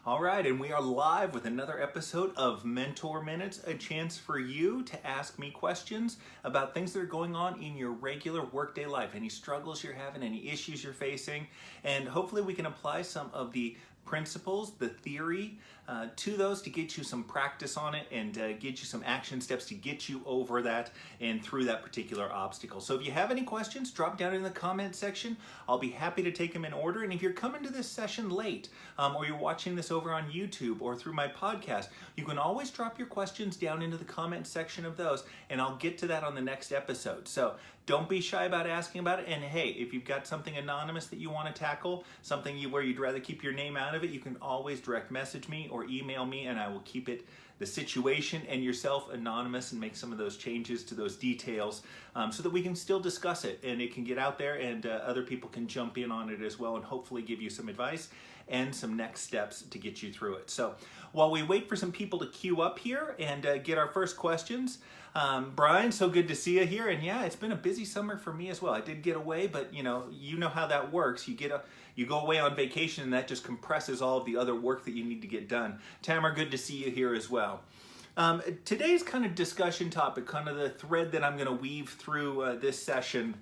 All right, and we are live with another episode of Mentor Minutes, a chance for you to ask me questions about things that are going on in your regular workday life, any struggles you're having, any issues you're facing, and hopefully we can apply some of the principles, the theory, to those to get you some practice on it and get you some action steps to get you over that and through that particular obstacle. So if you have any questions, drop down in the comment section. I'll be happy to take them in order. And if you're coming to this session late or you're watching this over on YouTube or through my podcast, you can always drop your questions down into the comment section of those and I'll get to that on the next episode. So don't be shy about asking about it. And hey, if you've got something anonymous that you want to tackle, something where you'd rather keep your name out of it, you can always direct message me or email me and I will keep it, the situation and yourself, anonymous and make some of those changes to those details so that we can still discuss it and it can get out there and other people can jump in on it as well and hopefully give you some advice and some next steps to get you through it. So while we wait for some people to queue up here and get our first questions, Brian, so good to see you here. And yeah, it's been a busy summer for me as well. I did get away, but you know how that works. You go away on vacation and that just compresses all of the other work that you need to get done. Tamara, good to see you here as well. Today's kind of discussion topic, kind of the thread that I'm going to weave through this session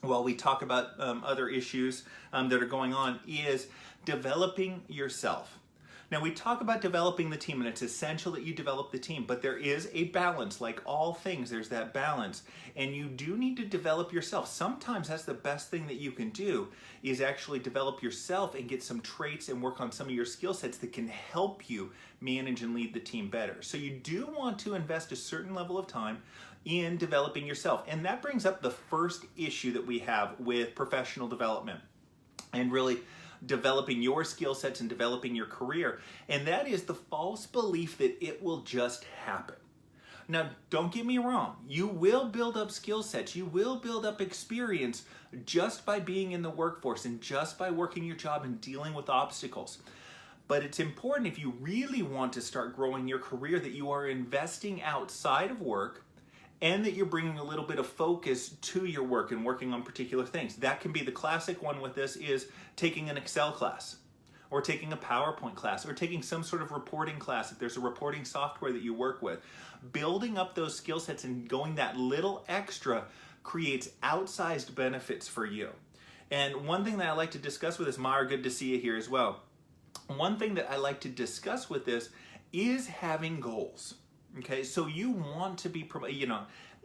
while we talk about other issues that are going on is developing yourself. Now we talk about developing the team and it's essential that you develop the team, but there is a balance. Like all things, there's that balance and you do need to develop yourself. Sometimes that's the best thing that you can do is actually develop yourself and get some traits and work on some of your skill sets that can help you manage and lead the team better. So you do want to invest a certain level of time in developing yourself. And that brings up the first issue that we have with professional development and really developing your skill sets and developing your career. And that is the false belief that it will just happen. Now, don't get me wrong. You will build up skill sets. You will build up experience just by being in the workforce and just by working your job and dealing with obstacles. But it's important if you really want to start growing your career that you are investing outside of work and that you're bringing a little bit of focus to your work and working on particular things. That can be the classic one with this is taking an Excel class or taking a PowerPoint class or taking some sort of reporting class if there's a reporting software that you work with. Building up those skill sets and going that little extra creates outsized benefits for you. And one thing that I like to discuss with this, Mara, good to see you here as well. One thing that I like to discuss with this is having goals. Okay, so you want to be,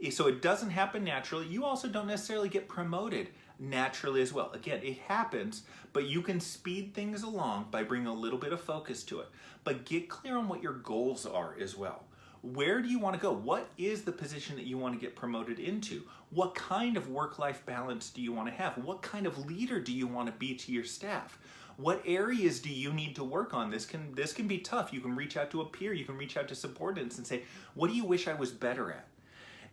so it doesn't happen naturally. You also don't necessarily get promoted naturally as well. Again, it happens, but you can speed things along by bringing a little bit of focus to it. But get clear on what your goals are as well. Where do you want to go? What is the position that you want to get promoted into? What kind of work-life balance do you want to have? What kind of leader do you want to be to your staff? What areas do you need to work on? This can be tough. You can reach out to a peer, you can reach out to subordinates and say, what do you wish I was better at?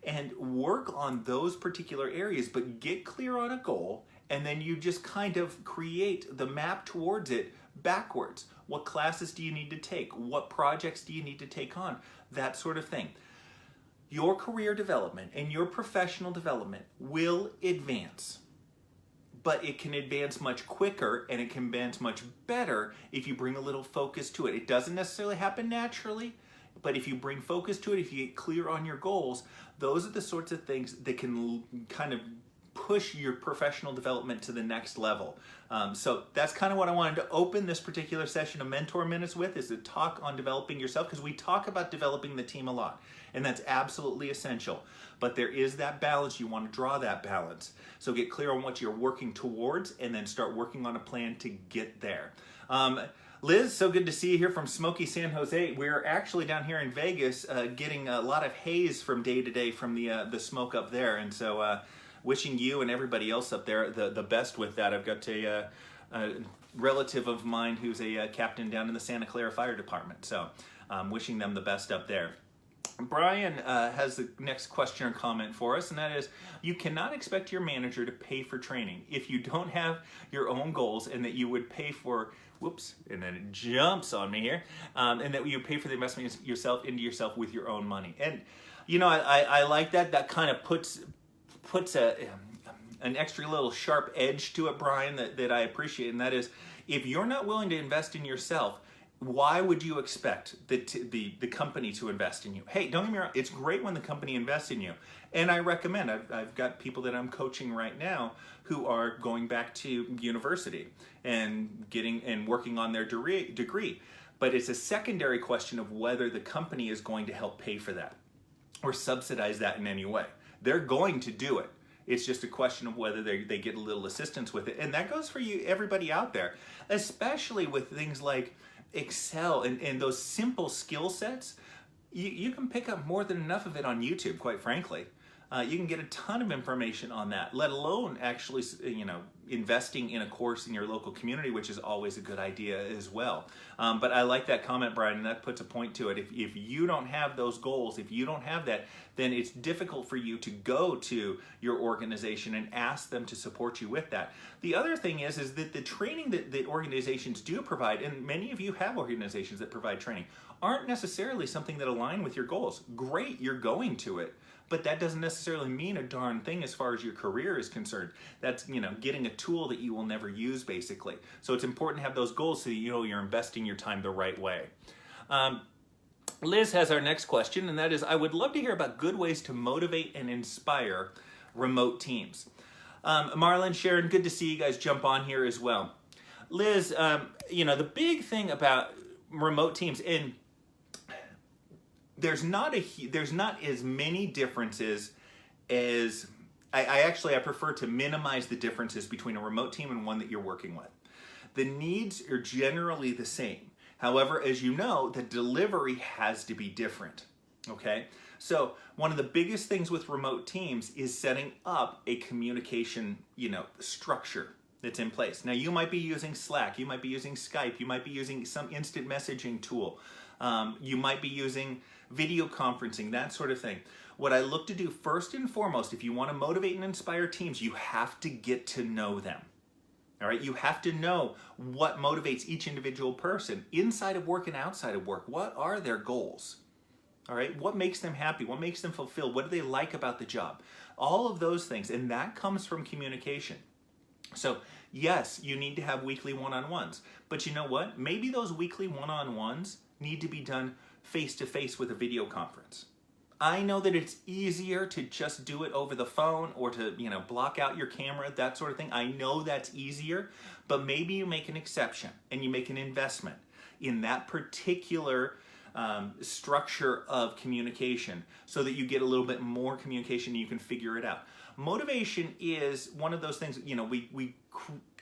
And work on those particular areas, but get clear on a goal, and then you just kind of create the map towards it backwards. What classes do you need to take? What projects do you need to take on? That sort of thing. Your career development and your professional development will advance. But it can advance much quicker and it can advance much better if you bring a little focus to it. It doesn't necessarily happen naturally, but if you bring focus to it, if you get clear on your goals, those are the sorts of things that can kind of push your professional development to the next level. So that's kind of what I wanted to open this particular session of Mentor Minutes with, is to talk on developing yourself, because we talk about developing the team a lot, and that's absolutely essential. But there is that balance. You want to draw that balance. So get clear on what you're working towards and then start working on a plan to get there. Liz, so good to see you here from smoky San Jose. We're actually down here in Vegas getting a lot of haze from day to day from the smoke up there. And so wishing you and everybody else up there the best with that. I've got a relative of mine who's a captain down in the Santa Clara Fire Department. So wishing them the best up there. Brian has the next question or comment for us, and that is, you cannot expect your manager to pay for training if you don't have your own goals, and that you would pay for, whoops, and then it jumps on me here, and that you pay for the investment yourself into yourself with your own money. And I like that. That kind of puts an extra little sharp edge to it, Brian, that I appreciate, and that is, if you're not willing to invest in yourself, why would you expect the company to invest in you? Hey, don't get me wrong, it's great when the company invests in you. And I recommend, I've got people that I'm coaching right now who are going back to university and working on their degree. But it's a secondary question of whether the company is going to help pay for that or subsidize that in any way. They're going to do it. It's just a question of whether they get a little assistance with it. And that goes for you, everybody out there, especially with things like Excel and those simple skill sets. You can pick up more than enough of it on YouTube, quite frankly. You can get a ton of information on that, let alone actually, investing in a course in your local community, which is always a good idea as well. But I like that comment, Brian, and that puts a point to it. If you don't have those goals, if you don't have that, then it's difficult for you to go to your organization and ask them to support you with that. The other thing is that the training that organizations do provide, and many of you have organizations that provide training, aren't necessarily something that align with your goals. Great, you're going to it. But that doesn't necessarily mean a darn thing as far as your career is concerned. That's, getting a tool that you will never use, basically. So it's important to have those goals so that you're investing your time the right way. Liz has our next question, and that is, I would love to hear about good ways to motivate and inspire remote teams. Marlon, Sharon, good to see you guys jump on here as well. Liz, the big thing about remote teams, and there's not as many differences as I prefer to minimize the differences between a remote team and one that you're working with. The needs are generally the same. However, as you know, the delivery has to be different. Okay? So one of the biggest things with remote teams is setting up a communication, structure that's in place. Now, you might be using Slack, you might be using Skype, you might be using some instant messaging tool. You might be using video conferencing, that sort of thing. What I look to do first and foremost, if you want to motivate and inspire teams, you have to get to know them. All right, you have to know what motivates each individual person inside of work and outside of work. What are their goals? All right, what makes them happy? What makes them fulfilled? What do they like about the job? All of those things, and that comes from communication. So yes, you need to have weekly one-on-ones, but you know what? Maybe those weekly one-on-ones need to be done face-to-face with a video conference. I know that it's easier to just do it over the phone or to, block out your camera, that sort of thing. I know that's easier, but maybe you make an exception and you make an investment in that particular structure of communication so that you get a little bit more communication and you can figure it out. Motivation is one of those things, we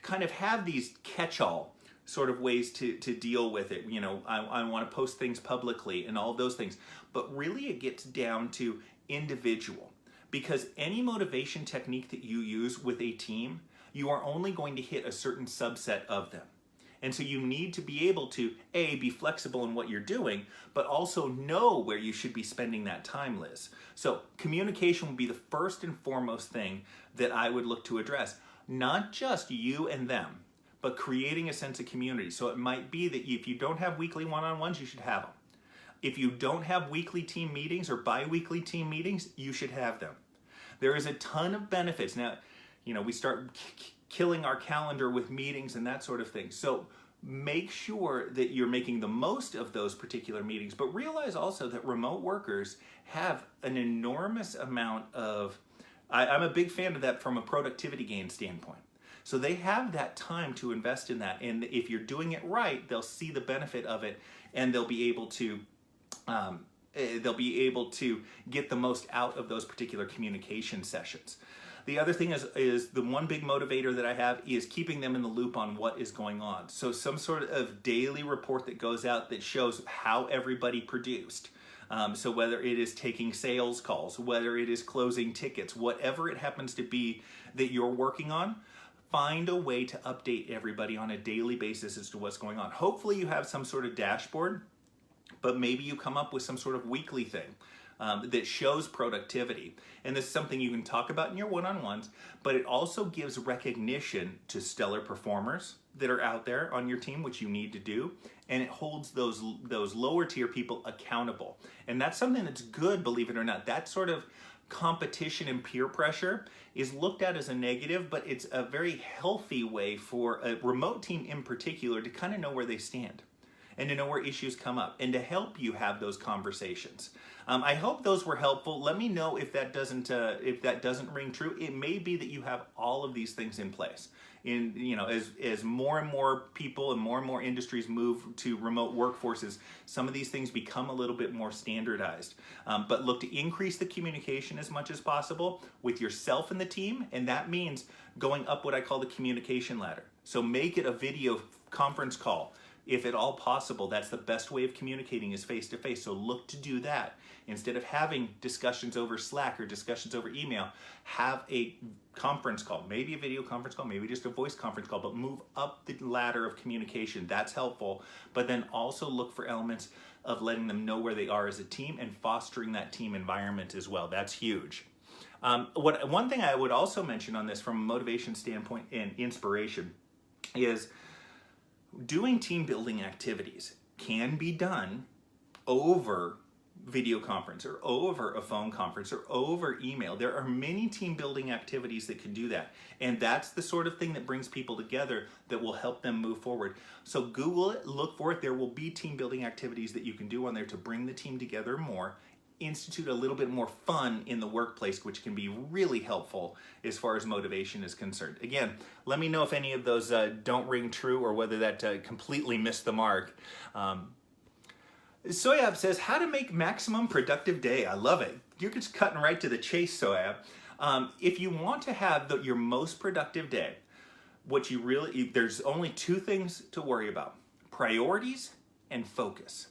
kind of have these catch-all sort of ways to deal with it. I want to post things publicly and all of those things. But really it gets down to individual. Because any motivation technique that you use with a team, you are only going to hit a certain subset of them. And so you need to be able to, A, be flexible in what you're doing, but also know where you should be spending that time, Liz. So communication would be the first and foremost thing that I would look to address. Not just you and them, but creating a sense of community. So it might be that if you don't have weekly one-on-ones, you should have them. If you don't have weekly team meetings or bi-weekly team meetings, you should have them. There is a ton of benefits. Now, we start killing our calendar with meetings and that sort of thing. So make sure that you're making the most of those particular meetings, but realize also that remote workers have an enormous amount of, I'm a big fan of that from a productivity gain standpoint. So they have that time to invest in that, and if you're doing it right, they'll see the benefit of it, and they'll be able to get the most out of those particular communication sessions. The other thing is the one big motivator that I have is keeping them in the loop on what is going on. So some sort of daily report that goes out that shows how everybody produced. So whether it is taking sales calls, whether it is closing tickets, whatever it happens to be that you're working on, find a way to update everybody on a daily basis as to what's going on. Hopefully you have some sort of dashboard, but maybe you come up with some sort of weekly thing that shows productivity. And this is something you can talk about in your one-on-ones, but it also gives recognition to stellar performers that are out there on your team, which you need to do, and it holds those lower tier people accountable. And that's something that's good, believe it or not. That sort of competition and peer pressure is looked at as a negative, but it's a very healthy way for a remote team in particular to kind of know where they stand. and to know where issues come up and to help you have those conversations. I hope those were helpful. Let me know if that doesn't ring true. It may be that you have all of these things in place. As more and more people and more industries move to remote workforces, some of these things become a little bit more standardized. But look to increase the communication as much as possible with yourself and the team, and that means going up what I call the communication ladder. So make it a video conference call. If at all possible, that's the best way of communicating is face-to-face. So look to do that. Instead of having discussions over Slack or discussions over email, have a conference call, maybe a video conference call, maybe just a voice conference call, but move up the ladder of communication. That's helpful. But then also look for elements of letting them know where they are as a team and fostering that team environment as well. That's huge. One thing I would also mention on this from a motivation standpoint and inspiration is doing team building activities can be done over video conference or over a phone conference or over email. There are many team building activities that can do that. And that's the sort of thing that brings people together that will help them move forward. So Google it, look for it. There will be team building activities that you can do on there to bring the team together more, institute a little bit more fun in the workplace, which can be really helpful as far as motivation is concerned. Again, let me know if any of those don't ring true or whether that completely missed the mark. Soyab says, how to make maximum productive day. I love it. You're just cutting right to the chase, Soyab. If you want to have your most productive day, there's only two things to worry about: priorities and focus.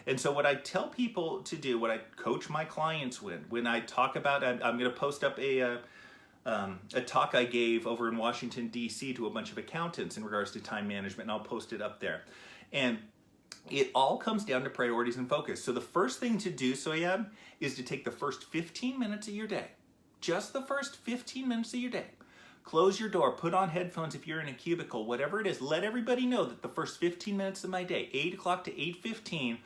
And so what I tell people to do, what I coach my clients with, when I talk about, I'm going to post up a talk I gave over in Washington, D.C. to a bunch of accountants in regards to time management, and I'll post it up there. And it all comes down to priorities and focus. So the first thing to do, Soyab, is to take the first 15 minutes of your day, just the first 15 minutes of your day. Close your door, put on headphones if you're in a cubicle, whatever it is. Let everybody know that the first 15 minutes of my day, 8 o'clock to 8:15,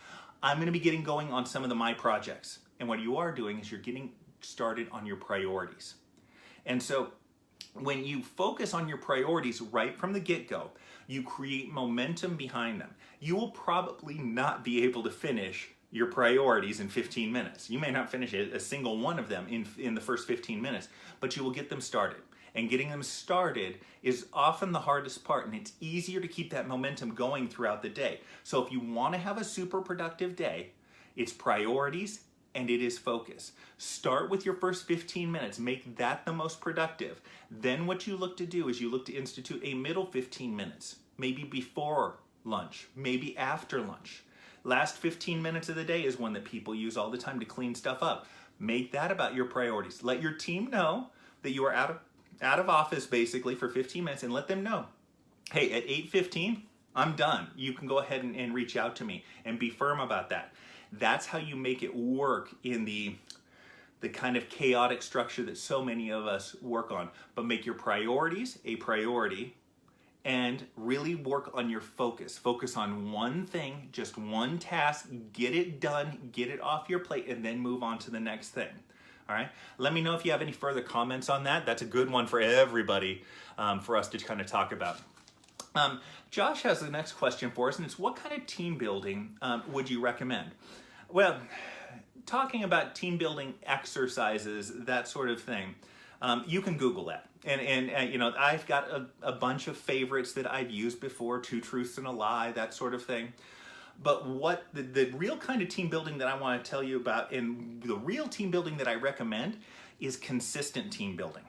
I'm going to be getting going on some of my projects. And what you are doing is you're getting started on your priorities. And so when you focus on your priorities right from the get-go, you create momentum behind them. You will probably not be able to finish your priorities in 15 minutes. You may not finish a single one of them in the first 15 minutes, but you will get them started. And getting them started is often the hardest part, and it's easier to keep that momentum going throughout the day. So if you want to have a super productive day, it's priorities and it is focus. Start with your first 15 minutes. Make that the most productive. Then what you look to do is you look to institute a middle 15 minutes, maybe before lunch, maybe after lunch. Last 15 minutes of the day is one that people use all the time to clean stuff up. Make that about your priorities. Let your team know that you are out of office basically for 15 minutes, and let them know, hey, at 8:15, I'm done. You can go ahead and reach out to me, and be firm about that. That's how you make it work in the kind of chaotic structure that so many of us work on. But make your priorities a priority and really work on your focus. Focus on one thing, just one task, get it done, get it off your plate, and then move on to the next thing. All right. Let me know if you have any further comments on that. That's a good one for everybody for us to kind of talk about. Josh has the next question for us, and it's what kind of team building would you recommend? Well, talking about team building exercises, that sort of thing, you can Google that. And you know, I've got a bunch of favorites that I've used before, 2 Truths and a Lie, that sort of thing. But what the real kind of team building that I want to tell you about, and the real team building that I recommend, is consistent team building,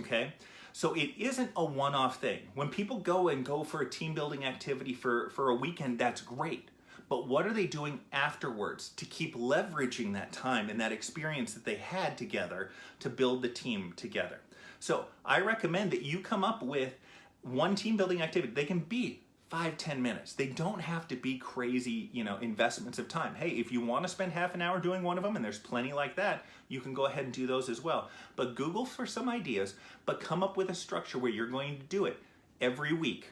okay? So it isn't a one-off thing. When people go for a team building activity for a weekend, that's great. But what are they doing afterwards to keep leveraging that time and that experience that they had together to build the team together? So I recommend that you come up with one team building activity. They can be 5-10 minutes. They don't have to be crazy, investments of time. Hey, if you want to spend half an hour doing one of them, and there's plenty like that, you can go ahead and do those as well. But Google for some ideas, but come up with a structure where you're going to do it every week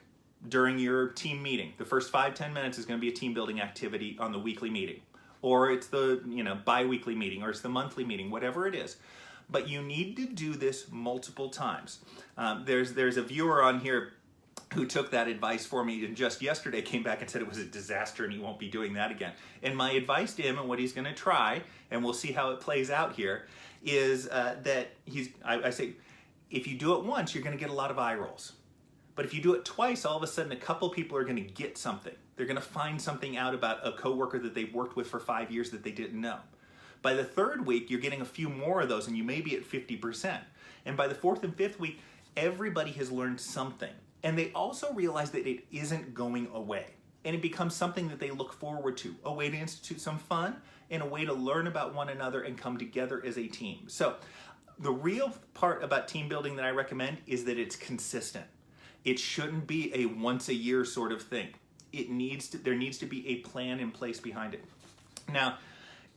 during your team meeting. The first 5-10 minutes is going to be a team building activity on the weekly meeting, or it's the bi-weekly meeting, or it's the monthly meeting, whatever it is. But you need to do this multiple times. There's a viewer on here who took that advice for me and just yesterday came back and said it was a disaster and he won't be doing that again. And my advice to him and what he's going to try, and we'll see how it plays out here, is that I say, if you do it once, you're going to get a lot of eye rolls. But if you do it twice, all of a sudden a couple people are going to get something. They're going to find something out about a coworker that they've worked with for 5 years that they didn't know. By the third week, you're getting a few more of those and you may be at 50%. And by the fourth and fifth week, everybody has learned something. And they also realize that it isn't going away. And it becomes something that they look forward to, a way to institute some fun and a way to learn about one another and come together as a team. So the real part about team building that I recommend is that it's consistent. It shouldn't be a once a year sort of thing. There needs to be a plan in place behind it. Now,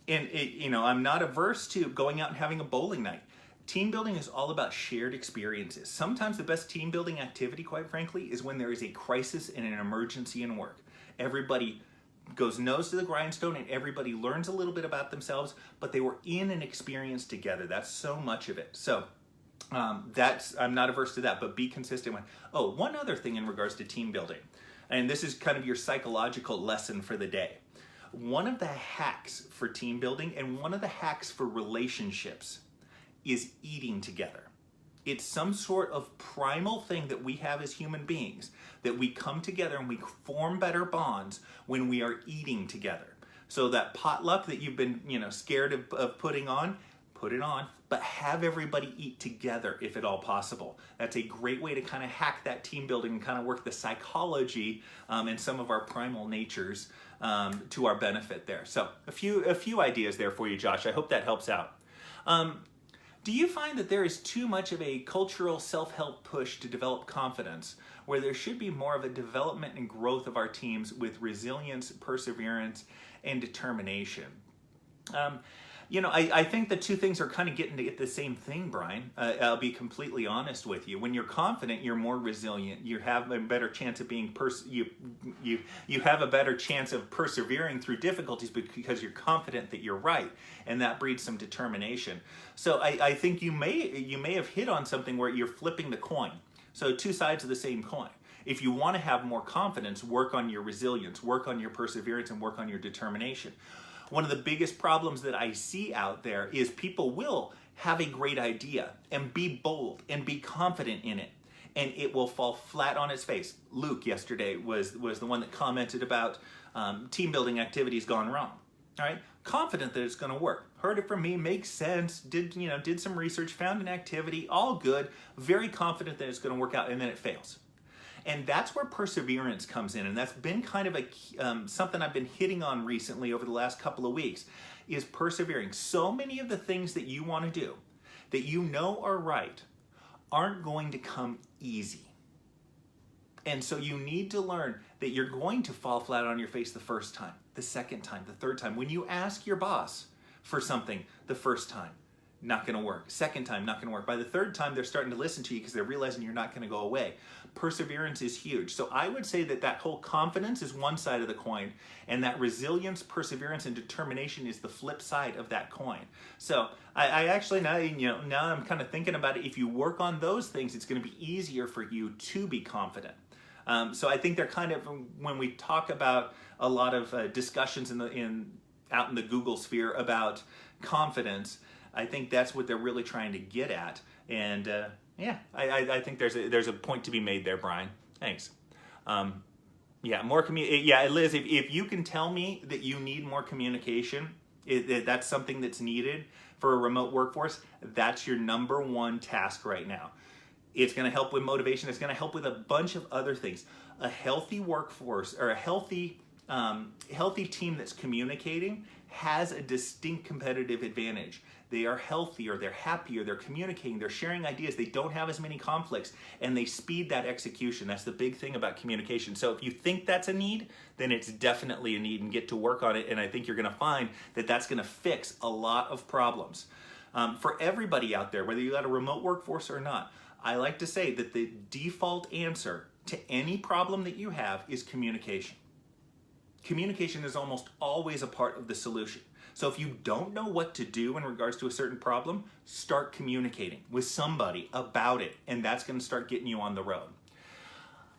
I'm not averse to going out and having a bowling night. Team building is all about shared experiences. Sometimes the best team building activity, quite frankly, is when there is a crisis and an emergency in work. Everybody goes nose to the grindstone and everybody learns a little bit about themselves, but they were in an experience together. That's so much of it. So I'm not averse to that, but be consistent with. Oh, one other thing in regards to team building, and this is kind of your psychological lesson for the day. One of the hacks for team building and one of the hacks for relationships is eating together. It's some sort of primal thing that we have as human beings, that we come together and we form better bonds when we are eating together. So that potluck that you've been scared of putting on, put it on, but have everybody eat together if at all possible. That's a great way to kind of hack that team building and kind of work the psychology and some of our primal natures to our benefit there. So a few ideas there for you, Josh. I hope that helps out. Do you find that there is too much of a cultural self-help push to develop confidence, where there should be more of a development and growth of our teams with resilience, perseverance, and determination? I think the two things are kind of getting at the same thing, Brian. I'll be completely honest with you. When you're confident, you're more resilient. You have a better chance of being you have a better chance of persevering through difficulties because you're confident that you're right, and that breeds some determination. So I think you may have hit on something where you're flipping the coin. So two sides of the same coin. If you want to have more confidence, work on your resilience, work on your perseverance, and work on your determination. One of the biggest problems that I see out there is people will have a great idea and be bold and be confident in it, and it will fall flat on its face. Luke yesterday was the one that commented about team building activities gone wrong. All right, confident that it's going to work. Heard it from me, makes sense. Did some research, found an activity, all good. Very confident that it's going to work out, and then it fails. And that's where perseverance comes in, and that's been kind of something I've been hitting on recently over the last couple of weeks, is persevering. So many of the things that you want to do, that you know are right, aren't going to come easy. And so you need to learn that you're going to fall flat on your face the first time, the second time, the third time. When you ask your boss for something the first time, not going to work. Second time, not going to work. By the third time, they're starting to listen to you because they're realizing you're not going to go away. Perseverance is huge. So I would say that whole confidence is one side of the coin, and that resilience, perseverance, and determination is the flip side of that coin. So I actually, now I'm kind of thinking about it. If you work on those things, it's going to be easier for you to be confident. So I think they're kind of, when we talk about a lot of discussions out in the Google sphere about confidence, I think that's what they're really trying to get at, and I think there's a point to be made there, Brian. Thanks. Liz, if you can tell me that you need more communication, that's something that's needed for a remote workforce, that's your number one task right now. It's going to help with motivation. It's going to help with a bunch of other things. A healthy workforce or a healthy team that's communicating has a distinct competitive advantage. They are healthier, they're happier, they're communicating, they're sharing ideas, they don't have as many conflicts, and they speed that execution. That's the big thing about communication. So if you think that's a need, then it's definitely a need, and get to work on it, and I think you're going to find that that's going to fix a lot of problems. For everybody out there, whether you got a remote workforce or not, I like to say that the default answer to any problem that you have is communication. Communication is almost always a part of the solution. So if you don't know what to do in regards to a certain problem, start communicating with somebody about it, and that's going to start getting you on the road.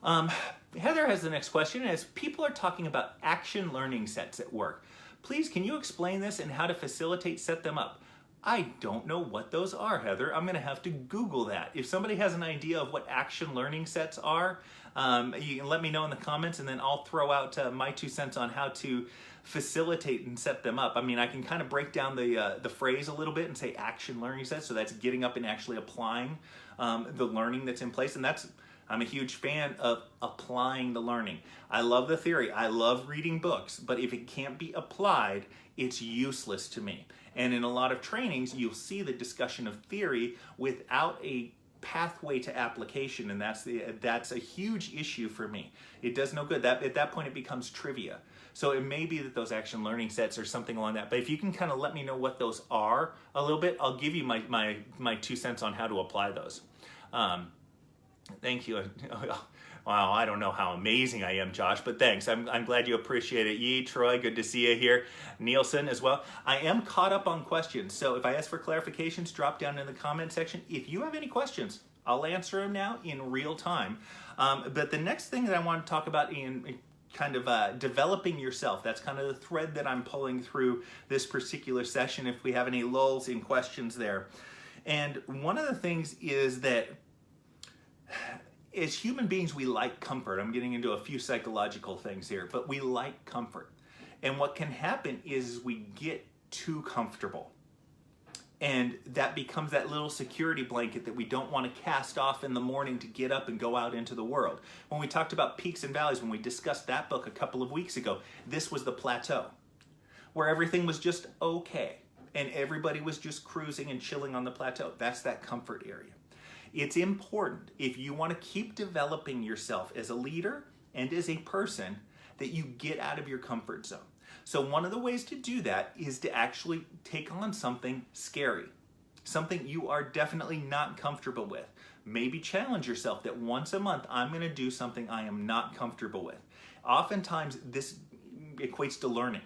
Heather has the next question. As people are talking about action learning sets at work, please can you explain this and how to facilitate set them up? I don't know what those are, Heather. I'm going to have to Google that. If somebody has an idea of what action learning sets are, you can let me know in the comments, and then I'll throw out my 2 cents on how to facilitate and set them up. I mean, I can kind of break down the phrase a little bit and say action learning sets, so that's getting up and actually applying the learning that's in place, and I'm a huge fan of applying the learning. I love the theory. I love reading books, but if it can't be applied, it's useless to me. And in a lot of trainings, you'll see the discussion of theory without a pathway to application, and that's a huge issue for me. It does no good. At that point, it becomes trivia. So it may be that those action learning sets or something along that. But if you can kind of let me know what those are a little bit, I'll give you my 2 cents on how to apply those. Thank you. Wow, I don't know how amazing I am, Josh, but thanks. I'm glad you appreciate it. Yee, Troy, good to see you here. Nielsen as well. I am caught up on questions, so if I ask for clarifications, drop down in the comment section. If you have any questions, I'll answer them now in real time. But the next thing that I want to talk about in kind of developing yourself, that's kind of the thread that I'm pulling through this particular session, if we have any lulls in questions there. And one of the things is that as human beings, we like comfort. I'm getting into a few psychological things here, but we like comfort. And what can happen is we get too comfortable. And that becomes that little security blanket that we don't want to cast off in the morning to get up and go out into the world. When we talked about peaks and valleys, when we discussed that book a couple of weeks ago, this was the plateau, where everything was just okay. And everybody was just cruising and chilling on the plateau. That's that comfort area. It's important, if you want to keep developing yourself as a leader and as a person, that you get out of your comfort zone. So one of the ways to do that is to actually take on something scary, something you are definitely not comfortable with. Maybe challenge yourself that once a month, I'm going to do something I am not comfortable with. Oftentimes, this equates to learning.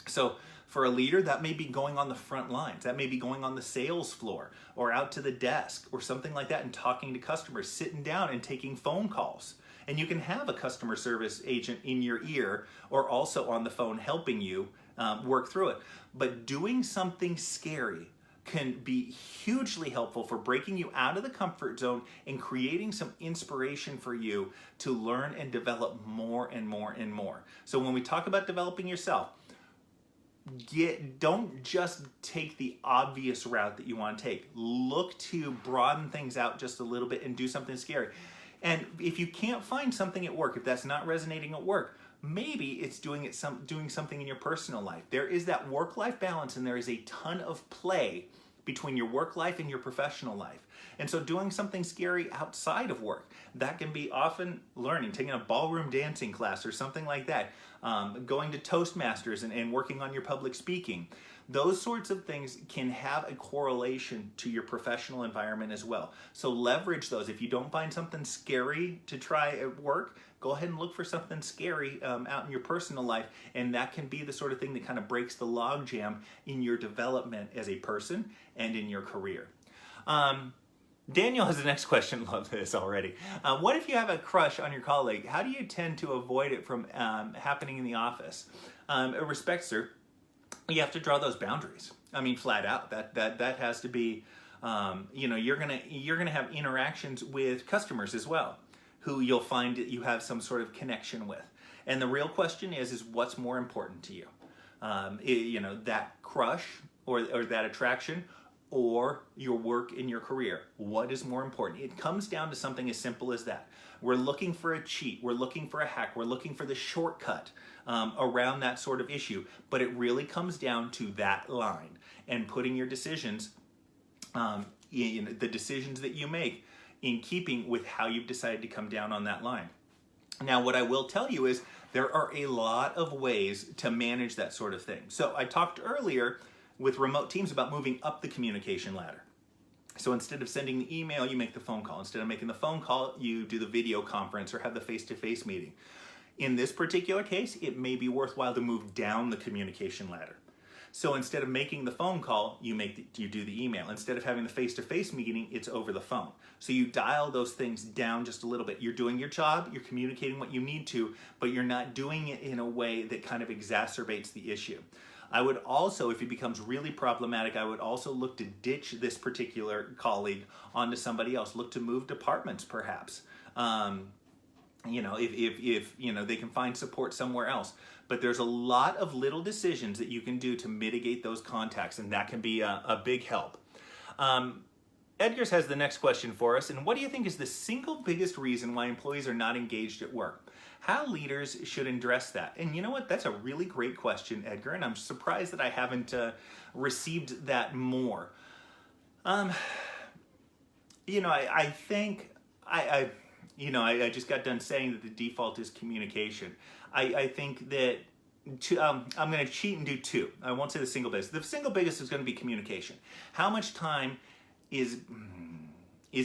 So for a leader, that may be going on the front lines. That may be going on the sales floor or out to the desk or something like that and talking to customers, sitting down and taking phone calls. And you can have a customer service agent in your ear or also on the phone helping you work through it. But doing something scary can be hugely helpful for breaking you out of the comfort zone and creating some inspiration for you to learn and develop more and more and more. So when we talk about developing yourself, don't just take the obvious route that you want to take. Look to broaden things out just a little bit and do something scary. And if you can't find something at work, if that's not resonating at work, maybe it's doing something in your personal life. There is that work-life balance, and there is a ton of play between your work life and your professional life. And so doing something scary outside of work, that can be often learning, taking a ballroom dancing class or something like that, going to Toastmasters and working on your public speaking. Those sorts of things can have a correlation to your professional environment as well. So leverage those. If you don't find something scary to try at work, go ahead and look for something scary out in your personal life, and that can be the sort of thing that kind of breaks the logjam in your development as a person and in your career. Daniel has the next question. Love this already. What if you have a crush on your colleague? How do you tend to avoid it from happening in the office? Respect, sir. You have to draw those boundaries. I mean, flat out. That has to be. You're gonna have interactions with customers as well, who you'll find that you have some sort of connection with. And the real question is what's more important to you? That crush or that attraction, or your work in your career. What is more important? It comes down to something as simple as that. We're looking for a cheat. We're looking for a hack. We're looking for the shortcut around that sort of issue. But it really comes down to that line and putting your decisions, the decisions that you make, in keeping with how you've decided to come down on that line. Now, what I will tell you is there are a lot of ways to manage that sort of thing. So I talked earlier with remote teams about moving up the communication ladder. So instead of sending the email, you make the phone call. Instead of making the phone call, you do the video conference or have the face-to-face meeting. In this particular case, it may be worthwhile to move down the communication ladder. So instead of making the phone call, you do the email. Instead of having the face-to-face meeting, it's over the phone. So you dial those things down just a little bit. You're doing your job, you're communicating what you need to, but you're not doing it in a way that kind of exacerbates the issue. I would also, if it becomes really problematic, I would also look to ditch this particular colleague onto somebody else. Look to move departments, perhaps. If they can find support somewhere else. But there's a lot of little decisions that you can do to mitigate those contacts, and that can be a big help. Edgar's has the next question for us, and what do you think is the single biggest reason why employees are not engaged at work? How leaders should address that? And you know what? That's a really great question, Edgar, and I'm surprised that I haven't received that more. I think I just got done saying that the default is communication. I think that I'm going to cheat and do two. I won't say the single biggest. The single biggest is going to be communication. How much time is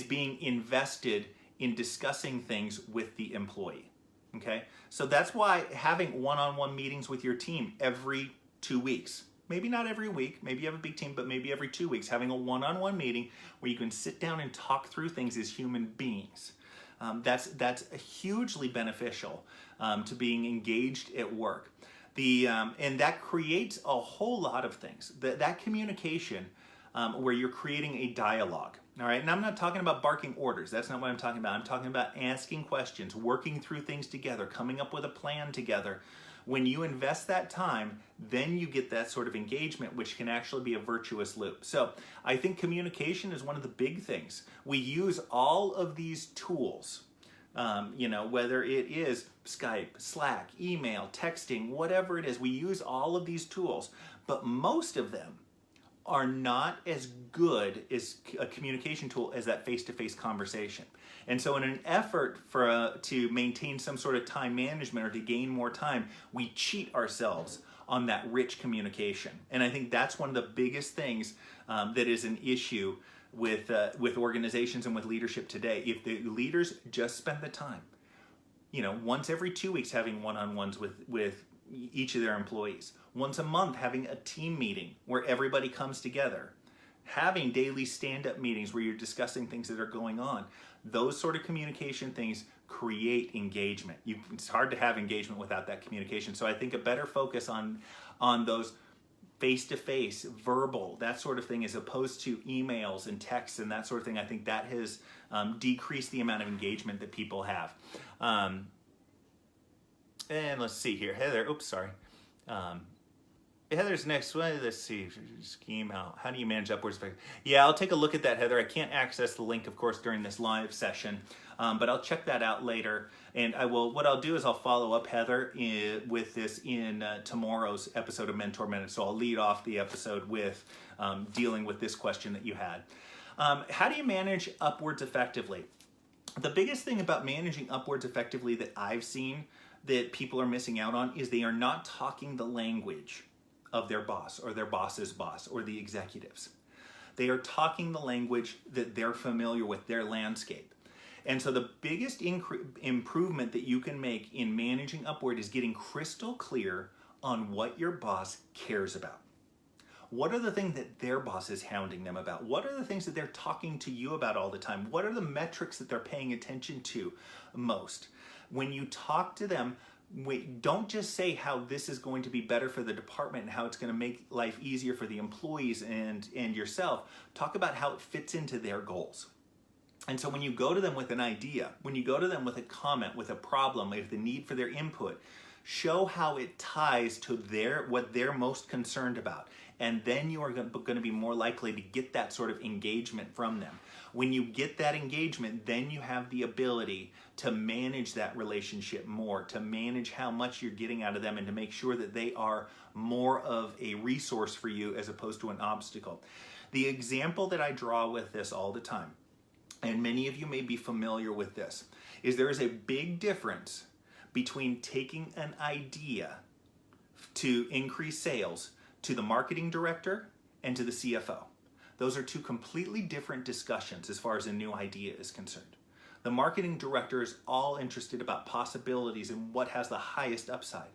being invested in discussing things with the employee? Okay, so that's why having one-on-one meetings with your team every 2 weeks, maybe not every week, maybe you have a big team, but maybe every 2 weeks, having a one-on-one meeting where you can sit down and talk through things as human beings. That's hugely beneficial to being engaged at work. And that creates a whole lot of things. That communication where you're creating a dialogue. All right, and I'm not talking about barking orders. That's not what I'm talking about. I'm talking about asking questions, working through things together, coming up with a plan together. When you invest that time, then you get that sort of engagement, which can actually be a virtuous loop. So I think communication is one of the big things. We use all of these tools, whether it is Skype, Slack, email, texting, whatever it is, we use all of these tools, but most of them are not as good as a communication tool as that face-to-face conversation. And so in an effort to maintain some sort of time management or to gain more time, we cheat ourselves on that rich communication. And I think that's one of the biggest things that is an issue with organizations and with leadership today. If the leaders just spend the time, once every 2 weeks having one-on-ones with each of their employees, once a month having a team meeting where everybody comes together, having daily stand-up meetings where you're discussing things that are going on, those sort of communication things create engagement. It's hard to have engagement without that communication. So I think a better focus on those face-to-face, verbal, that sort of thing, as opposed to emails and texts and that sort of thing. I think that has decreased the amount of engagement that people have. And let's see here, Heather, oops, sorry. Heather's next one, let's see, scheme out. How do you manage upwards effect? Yeah, I'll take a look at that, Heather. I can't access the link, of course, during this live session, but I'll check that out later. And what I'll do is I'll follow up, Heather, with this in tomorrow's episode of Mentor Minute. So I'll lead off the episode with dealing with this question that you had. How do you manage upwards effectively? The biggest thing about managing upwards effectively that I've seen that people are missing out on is they are not talking the language of their boss or their boss's boss or the executives. They are talking the language that they're familiar with, their landscape. And so the biggest improvement that you can make in managing upward is getting crystal clear on what your boss cares about. What are the things that their boss is hounding them about? What are the things that they're talking to you about all the time? What are the metrics that they're paying attention to most? When you talk to them, don't just say how this is going to be better for the department and how it's going to make life easier for the employees and yourself. Talk about how it fits into their goals. And so when you go to them with an idea, when you go to them with a comment, with a problem, with the need for their input, show how it ties to what they're most concerned about. And then you are going to be more likely to get that sort of engagement from them. When you get that engagement, then you have the ability to manage that relationship more, to manage how much you're getting out of them, and to make sure that they are more of a resource for you as opposed to an obstacle. The example that I draw with this all the time, and many of you may be familiar with this, is there is a big difference between taking an idea to increase sales to the marketing director and to the CFO. Those are two completely different discussions as far as a new idea is concerned. The marketing director is all interested about possibilities and what has the highest upside.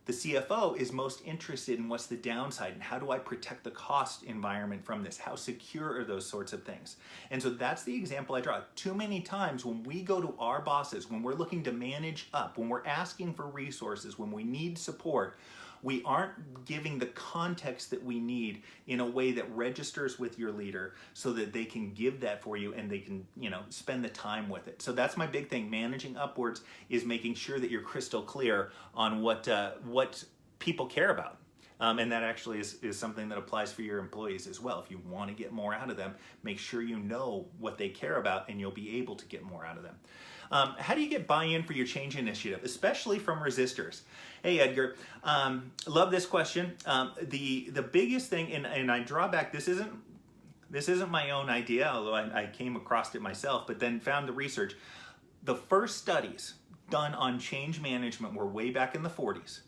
The CFO is most interested in what's the downside and how do I protect the cost environment from this? How secure are those sorts of things? And so that's the example I draw. Too many times when we go to our bosses, when we're looking to manage up, when we're asking for resources, when we need support, we aren't giving the context that we need in a way that registers with your leader so that they can give that for you and they can, spend the time with it. So that's my big thing. Managing upwards is making sure that you're crystal clear on what people care about. And that actually is something that applies for your employees as well. If you want to get more out of them, make sure you know what they care about and you'll be able to get more out of them. How do you get buy-in for your change initiative, especially from resistors? Hey, Edgar, love this question. The biggest thing, and I draw back, this isn't my own idea, although I came across it myself, but then found the research. The first studies done on change management were way back in the 40s.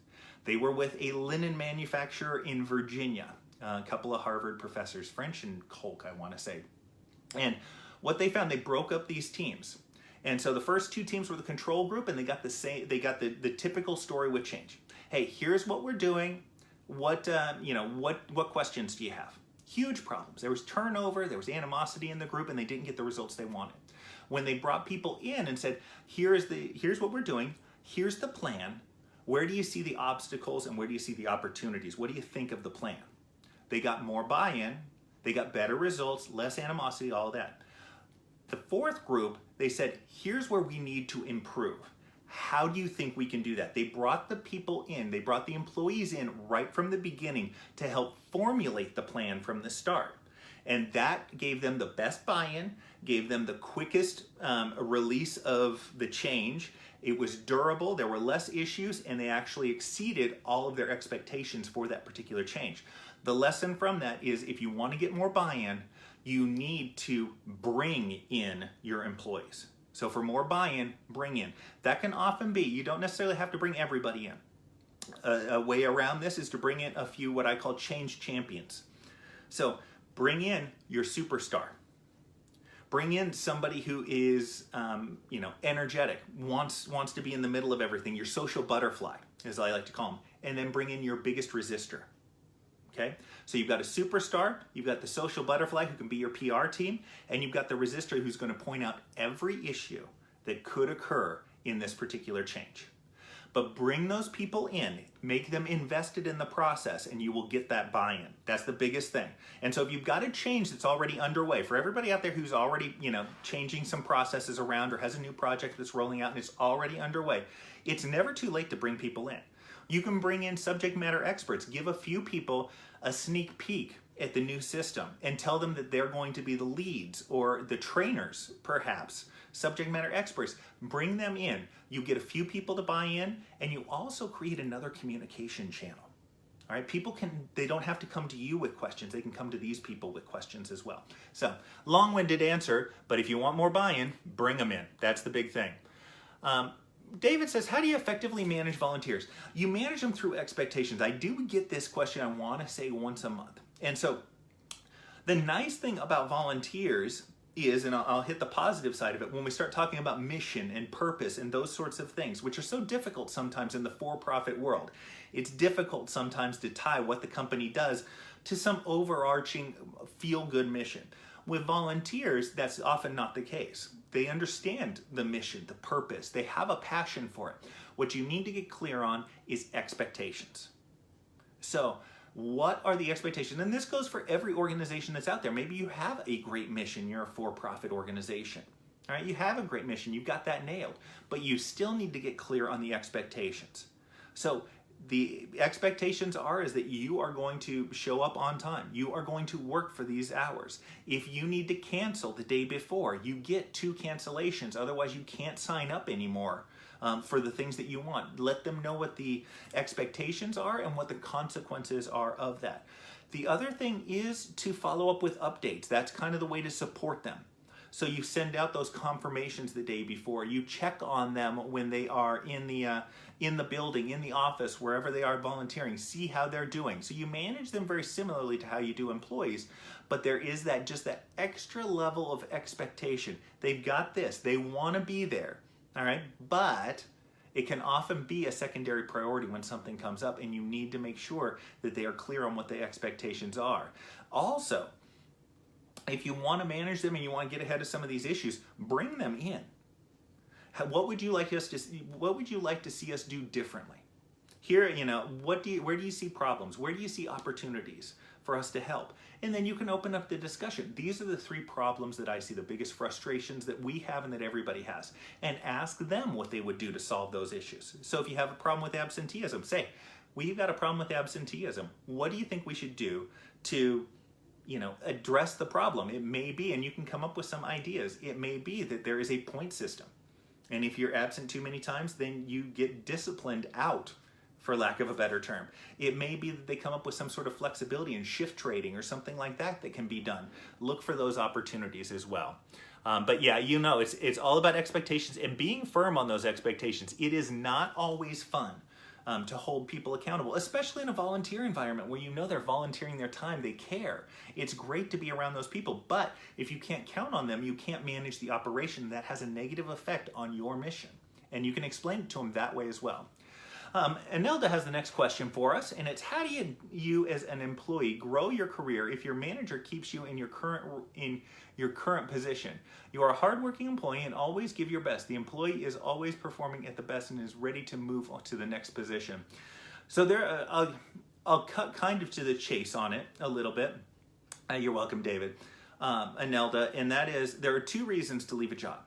They were with a linen manufacturer in Virginia, a couple of Harvard professors, French and Kolk, I want to say. And what they found, they broke up these teams. And so the first two teams were the control group, and they got the typical story with change. Hey, here's what we're doing. What questions do you have? Huge problems. There was turnover, there was animosity in the group, and they didn't get the results they wanted. When they brought people in and said, here's what we're doing, here's the plan, where do you see the obstacles and where do you see the opportunities? What do you think of the plan? They got more buy-in, they got better results, less animosity, all that. The fourth group, they said, here's where we need to improve. How do you think we can do that? They brought the people in, they brought the employees in right from the beginning to help formulate the plan from the start. And that gave them the best buy-in, gave them the quickest release of the change. It was durable, there were less issues, and they actually exceeded all of their expectations for that particular change. The lesson from that is if you want to get more buy-in, you need to bring in your employees. So for more buy-in, bring in. That can often be, you don't necessarily have to bring everybody in. A way around this is to bring in a few what I call change champions. So bring in your superstar. Bring in somebody who is, energetic, wants to be in the middle of everything, your social butterfly, as I like to call them, and then bring in your biggest resistor. Okay, so you've got a superstar, you've got the social butterfly who can be your PR team, and you've got the resistor who's going to point out every issue that could occur in this particular change. But bring those people in, make them invested in the process, and you will get that buy-in. That's the biggest thing. And so if you've got a change that's already underway, for everybody out there who's already, changing some processes around or has a new project that's rolling out and it's already underway, it's never too late to bring people in. You can bring in subject matter experts, give a few people a sneak peek at the new system and tell them that they're going to be the leads or the trainers, perhaps, subject matter experts. Bring them in. You get a few people to buy in, and you also create another communication channel. All right, they don't have to come to you with questions. They can come to these people with questions as well. So, long-winded answer, but if you want more buy-in, bring them in. That's the big thing. David says, how do you effectively manage volunteers? You manage them through expectations. I do get this question, I want to say once a month. And so the nice thing about volunteers is, and I'll hit the positive side of it, when we start talking about mission and purpose and those sorts of things, which are so difficult sometimes in the for-profit world. It's difficult sometimes to tie what the company does to some overarching feel-good mission. With volunteers, that's often not the case. They understand the mission, the purpose. They have a passion for it. What you need to get clear on is expectations. So, what are the expectations? And this goes for every organization that's out there. Maybe you have a great mission. You're a for-profit organization. All right, you have a great mission. You've got that nailed. But you still need to get clear on the expectations. So, the expectations is that you are going to show up on time. You are going to work for these hours. If you need to cancel the day before, you get 2 cancellations. Otherwise, you can't sign up anymore for the things that you want. Let them know what the expectations are and what the consequences are of that. The other thing is to follow up with updates. That's kind of the way to support them. So you send out those confirmations the day before. You check on them when they are in the building, in the office, wherever they are volunteering. See how they're doing. So you manage them very similarly to how you do employees, but there is that extra level of expectation. They've got this. They want to be there, all right? But It can often be a secondary priority when something comes up, and you need to make sure that they are clear on what the expectations are. Also, if you want to manage them and you want to get ahead of some of these issues, bring them in. What would you like to see us do differently? Here, where do you see problems? Where do you see opportunities for us to help? And then you can open up the discussion. These are the 3 problems that I see, the biggest frustrations that we have and that everybody has. And ask them what they would do to solve those issues. So if you have a problem with absenteeism, say, we've got a problem with absenteeism. What do you think we should do to address the problem? It may be, and you can come up with some ideas, it may be that there is a point system. And if you're absent too many times, then you get disciplined out, for lack of a better term. It may be that they come up with some sort of flexibility in shift trading or something like that that can be done. Look for those opportunities as well. But yeah, it's all about expectations and being firm on those expectations. It is not always fun to hold people accountable, especially in a volunteer environment where they're volunteering their time, they care. It's great to be around those people, but if you can't count on them, you can't manage the operation. That has a negative effect on your mission. And you can explain it to them that way as well. Anelda has the next question for us, and it's, how do you as an employee grow your career if your manager keeps you in your current position? You are a hardworking employee and always give your best. The employee is always performing at the best and is ready to move on to the next position. So I'll cut kind of to the chase on it a little bit. You're welcome, David. Anelda, and that is, there are 2 reasons to leave a job.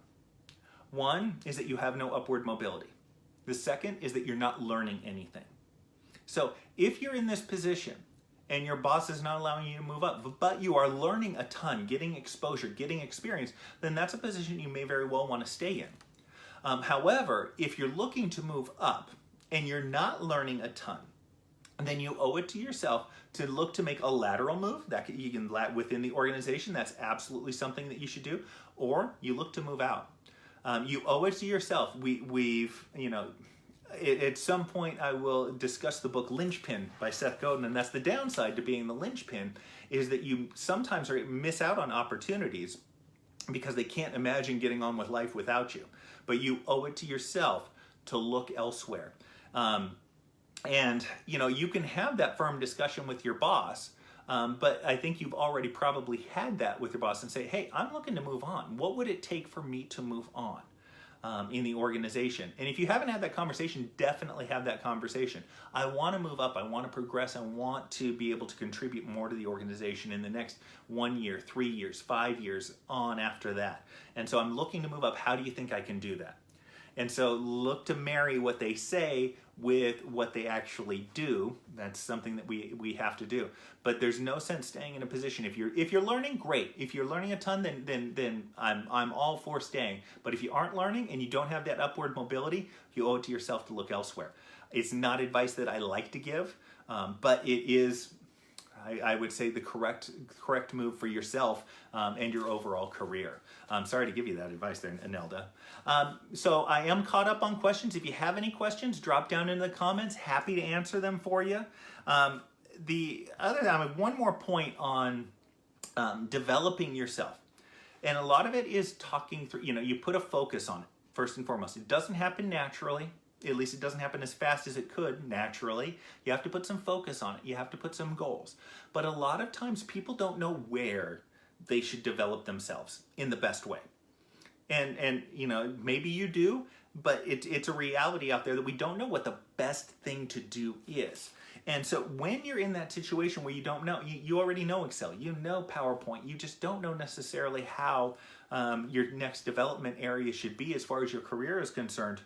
One is that you have no upward mobility. The second is that you're not learning anything. So if you're in this position and your boss is not allowing you to move up, but you are learning a ton, getting exposure, getting experience, then that's a position you may very well want to stay in. However, if you're looking to move up and you're not learning a ton, then you owe it to yourself to look to make a lateral move that you can within the organization. That's absolutely something that you should do. Or you look to move out. You owe it to yourself. At some point I will discuss the book Linchpin by Seth Godin, and that's the downside to being the linchpin, is that you sometimes miss out on opportunities because they can't imagine getting on with life without you. But you owe it to yourself to look elsewhere. And you can have that firm discussion with your boss, but I think you've already probably had that with your boss and say, hey, I'm looking to move on. What would it take for me to move on in the organization? And if you haven't had that conversation, definitely have that conversation. I want to move up. I want to progress. I want to be able to contribute more to the organization in the next 1 year, 3 years, 5 years on after that. And so I'm looking to move up. How do you think I can do that? And so look to marry what they say with what they actually do. That's something that we have to do. But there's no sense staying in a position. If you're learning, great. If you're learning a ton, then I'm all for staying. But if you aren't learning and you don't have that upward mobility, you owe it to yourself to look elsewhere. It's not advice that I like to give, but it is, I would say, the correct move for yourself and your overall career. I'm sorry to give you that advice there, Anelda. So I am caught up on questions. If you have any questions, drop down in the comments. Happy to answer them for you. I have one more point on developing yourself. And a lot of it is talking through, you put a focus on it, first and foremost. It doesn't happen naturally. At least it doesn't happen as fast as it could naturally. You have to put some focus on it. You have to put some goals. But a lot of times people don't know where they should develop themselves in the best way. And maybe you do, but it's a reality out there that we don't know what the best thing to do is. And so when you're in that situation where you don't know, you already know Excel, you know PowerPoint, you just don't know necessarily how your next development area should be as far as your career is concerned,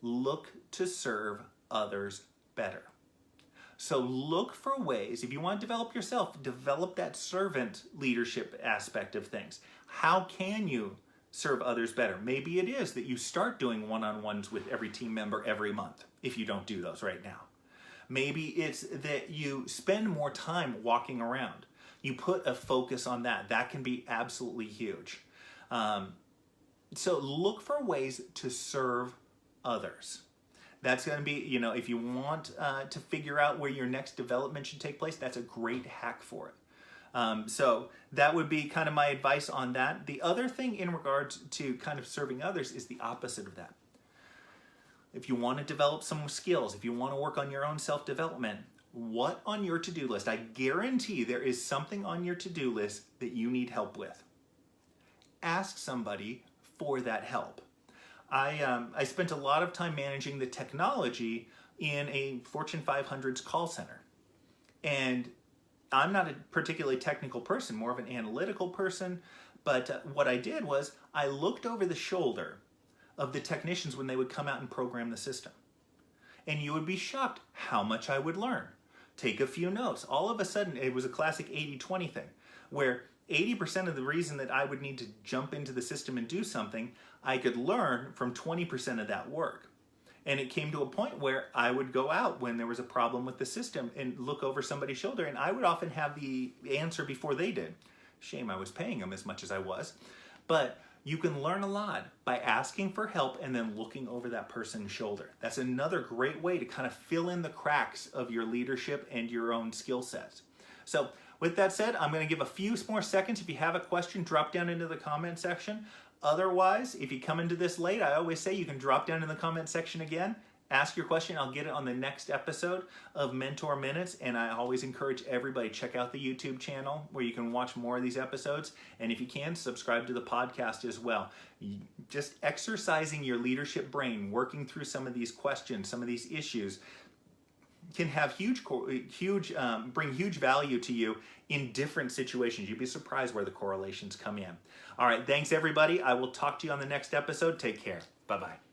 look to serve others better. So look for ways, if you want to develop yourself, develop that servant leadership aspect of things. How can you serve others better? Maybe it is that you start doing one-on-ones with every team member every month, if you don't do those right now. Maybe it's that you spend more time walking around. You put a focus on that. That can be absolutely huge. So look for ways to serve others. That's going to be, if you want to figure out where your next development should take place, that's a great hack for it. So that would be kind of my advice on that. The other thing in regards to kind of serving others is the opposite of that. if you want to develop some skills, if you want to work on your own self-development, what on your to-do list? I guarantee there is something on your to-do list that you need help with. Ask somebody for that help. I spent a lot of time managing the technology in a Fortune 500's call center. And I'm not a particularly technical person, more of an analytical person. But what I did was I looked over the shoulder of the technicians when they would come out and program the system. And you would be shocked how much I would learn. Take a few notes. All of a sudden, it was a classic 80-20 thing, where 80% of the reason that I would need to jump into the system and do something, I could learn from 20% of that work. And it came to a point where I would go out when there was a problem with the system and look over somebody's shoulder, and I would often have the answer before they did. Shame I was paying them as much as I was. But you can learn a lot by asking for help and then looking over that person's shoulder. That's another great way to kind of fill in the cracks of your leadership and your own skill sets. So with that said, I'm going to give a few more seconds. If you have a question, drop down into the comment section. Otherwise, if you come into this late, I always say you can drop down in the comment section again. Ask your question. I'll get it on the next episode of Mentor Minutes. And I always encourage everybody, check out the YouTube channel where you can watch more of these episodes. And if you can, subscribe to the podcast as well. Just exercising your leadership brain, working through some of these questions, some of these issues, can have bring huge value to you in different situations. You'd be surprised where the correlations come in. All right, thanks everybody. I will talk to you on the next episode. Take care. Bye-bye.